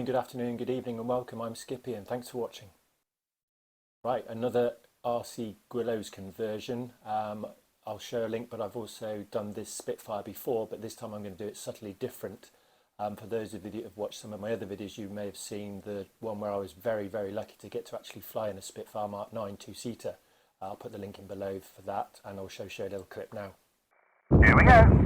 good afternoon, good evening and welcome. I'm Skippy and thanks for watching. Right, another RC Guillows conversion. I'll show a link, but I've also done this Spitfire before, but this time I'm going to do it subtly different. For those of you that have watched some of my other videos, you may have seen the one where I was very lucky to get to actually fly in a Spitfire Mark 9 two-seater. I'll put the link in below for that and I'll show a little clip now. Here we go.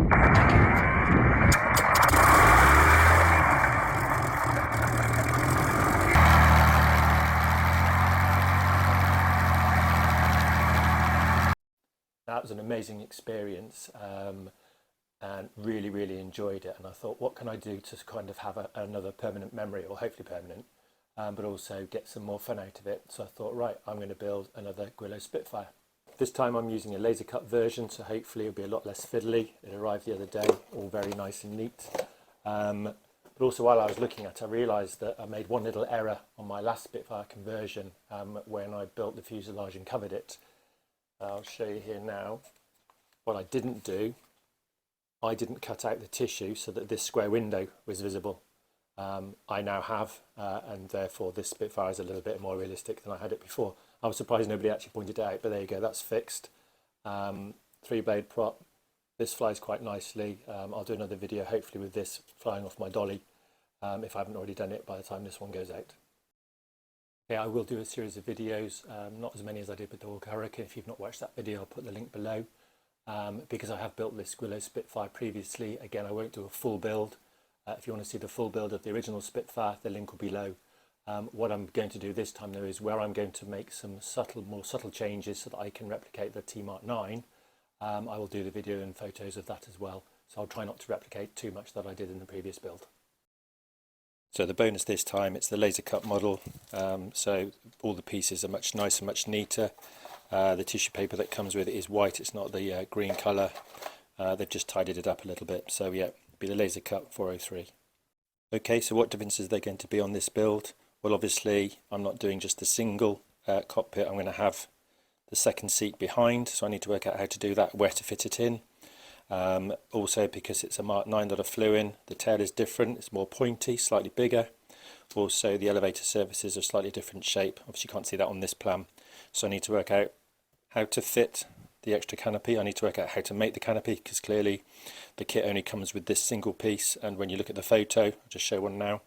That was an amazing experience and really enjoyed it, and I thought, what can I do to kind of have another permanent memory, or hopefully permanent, but also get some more fun out of it. So I thought, right, I'm going to build another Guillow Spitfire. This time I'm using a laser cut version, so hopefully it'll be a lot less fiddly. It arrived the other day, all very nice and neat. But also while I was looking at it, I realised that I made one little error on my last Spitfire conversion when I built the fuselage and covered it. I'll show you here now. What I didn't do, I didn't cut out the tissue so that this square window was visible. I now have, and therefore this Spitfire is a little bit more realistic than I had it before. I was surprised nobody actually pointed it out, but there you go, that's fixed. 3-blade prop. This flies quite nicely. I'll do another video hopefully with this flying off my dolly, if I haven't already done it by the time this one goes out. Okay, I will do a series of videos, not as many as I did with the Hawk Hurricane. If you've not watched that video, I'll put the link below. Because I have built this Guillow Spitfire previously, again, I won't do a full build. If you want to see the full build of the original Spitfire, the link will be below. What I'm going to do this time though is where I'm going to make some more subtle changes so that I can replicate the T-Mark 9. I will do the video and photos of that as well. So I'll try not to replicate too much that I did in the previous build. So the bonus this time, it's the laser cut model, so all the pieces are much nicer, much neater. The tissue paper that comes with it is white, it's not the green colour. They've just tidied it up a little bit, so yeah, be the laser cut 403. Okay, so what differences are there going to be on this build? Well, obviously I'm not doing just a single cockpit, I'm going to have the second seat behind, so I need to work out how to do that, where to fit it in. Also, because it's a Mark 9 that I flew in, the tail is different, it's more pointy, slightly bigger. Also the elevator surfaces are slightly different shape. Obviously you can't see that on this plan, so I need to work out how to fit the extra canopy. I need to work out how to make the canopy, because clearly the kit only comes with this single piece, and when you look at the photo, I'll just show one now,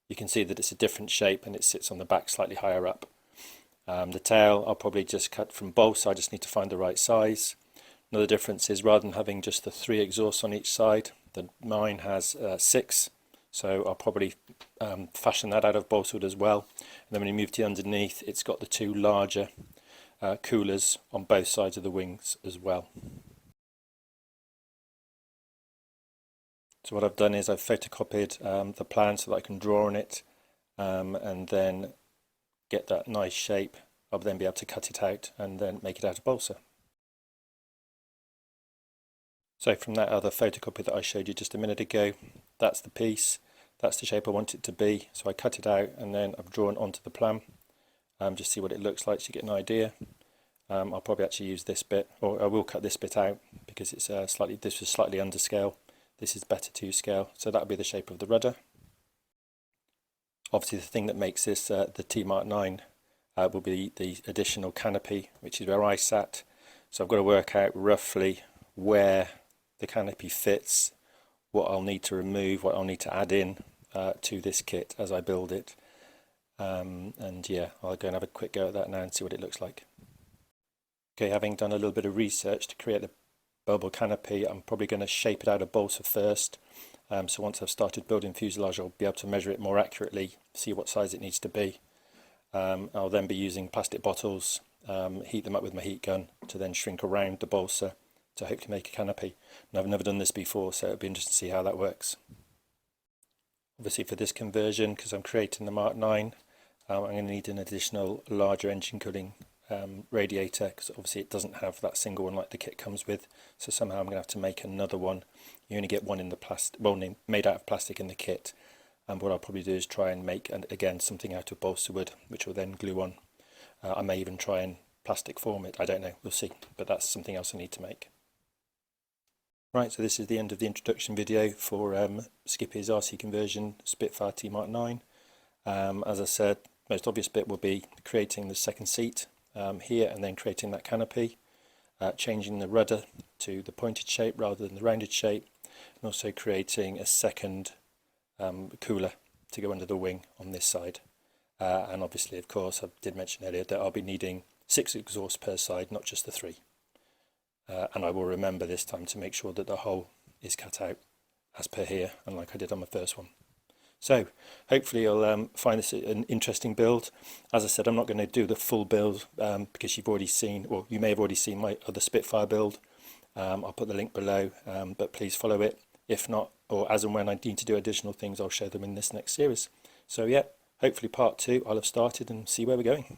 you can see that it's a different shape and it sits on the back slightly higher up. The tail I'll probably just cut from bolts, so I just need to find the right size. Another difference is, rather than having just the 3 exhausts on each side, the mine has 6, so I'll probably fashion that out of balsa as well. And then when you move to underneath, it's got the 2 larger coolers on both sides of the wings as well. So what I've done is I've photocopied the plan so that I can draw on it and then get that nice shape. I'll then be able to cut it out and then make it out of balsa. So from that other photocopy that I showed you just a minute ago, that's the piece, that's the shape I want it to be. So I cut it out and then I've drawn onto the plan. Just see what it looks like so you get an idea. I'll probably actually use this bit, or I will cut this bit out because it's this was slightly under scale. This is better to scale, so that'll be the shape of the rudder. Obviously the thing that makes this the T-Mark 9 will be the additional canopy, which is where I sat. So I've got to work out roughly where the canopy fits, what I'll need to remove, what I'll need to add in to this kit as I build it. And yeah, I'll go and have a quick go at that now and see what it looks like. Okay, having done a little bit of research to create the bubble canopy, I'm probably going to shape it out of balsa first. So once I've started building fuselage, I'll be able to measure it more accurately, see what size it needs to be. I'll then be using plastic bottles, heat them up with my heat gun to then shrink around the balsa to hopefully make a canopy. And I've never done this before, so it'll be interesting to see how that works. Obviously for this conversion, because I'm creating the Mark 9, I'm going to need an additional larger engine cooling radiator, because obviously it doesn't have that single one like the kit comes with, so somehow I'm going to have to make another one. You only get one in the plastic, well, made out of plastic in the kit, and what I'll probably do is try and make again something out of balsa wood, which will then glue on. I may even try and plastic form it, I don't know, we'll see, but that's something else I need to make. Right, so this is the end of the introduction video for Skippy's RC conversion Spitfire T-Mark 9. As I said, most obvious bit will be creating the second seat here, and then creating that canopy, changing the rudder to the pointed shape rather than the rounded shape, and also creating a second cooler to go under the wing on this side. And obviously, of course, I did mention earlier that I'll be needing 6 exhausts per side, not just the 3. And I will remember this time to make sure that the hole is cut out as per here, and like I did on my first one. So hopefully you'll find this an interesting build. As I said, I'm not going to do the full build because you've already seen, or you may have already seen my other Spitfire build. I'll put the link below, but please follow it. If not, or as and when I need to do additional things, I'll show them in this next series. So yeah, hopefully part 2 I'll have started and see where we're going.